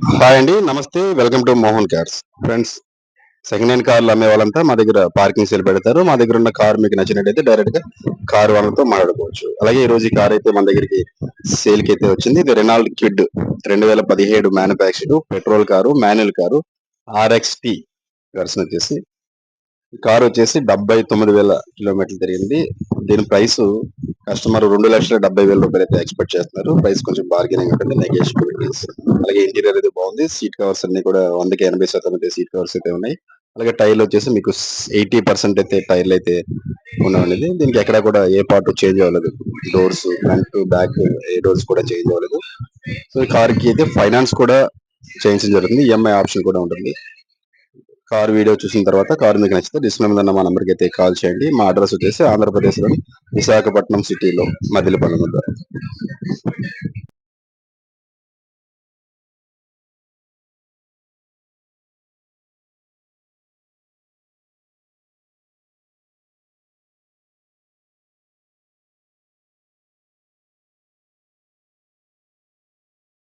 Hi అండి. నమస్తే. Welcome to Mohan cars. Friends, second hand కార్లు అమ్మే వాళ్ళంతా మా దగ్గర పార్కింగ్ సేల్ పెడతారు. మా దగ్గర ఉన్న కార్ మీకు నచ్చినట్టయితే డైరెక్ట్‌గా కార్ వాళ్ళతో మాట్లాడుకోవచ్చు. అలాగే ఈరోజు ఈ కార్ అయితే మన దగ్గరికి సేల్‌కి అయితే వచ్చింది. ఇది Renault Kwid 2017 manufactured petrol car, manual car RXT version వచ్చేసి. ఈ కార్ వచ్చేసి 79,000 కిలోమీటర్లు తిరిగింది. దీని ప్రైస్ కస్టమర్ రూ. 2,70,000 అయితే ఎక్స్పెక్ట్ చేస్తున్నారు. ప్రైస్ కొంచెం బార్గెనింగ్ ఉంటుంది. నెగోషియబిలిటీస్. అలాగే ఇంటీరియర్ అయితే బాగుంది. సీట్ కవర్స్ అన్ని కూడా 100కి 80% అయితే సీట్ కవర్స్ అయితే ఉన్నాయి. అలాగే టైర్లు వచ్చేసి మీకు 80% అయితే టైర్లు అయితే ఉన్నాయండి. దీనికి ఎక్కడ కూడా ఏ పార్ట్ చేంజ్ అవ్వలేదు. డోర్స్ ఫ్రంట్ బ్యాక్ ఏ డోర్స్ కూడా చేంజ్ అవ్వలేదు. సో ఈ కార్ కి అయితే ఫైనాన్స్ కూడా చేయించడం జరుగుతుంది. ఈఎంఐ ఆప్షన్ కూడా ఉంటుంది. కార్ వీడియో చూసిన తర్వాత కార్ మీకు నచ్చితే డిస్ప్లే మీద ఉన్న మా నెంబర్కి అయితే కాల్ చేయండి. మా అడ్రస్ వచ్చేసి ఆంధ్రప్రదేశ్లోని విశాఖపట్నం సిటీలో మదిలిపల్లి వద్ద.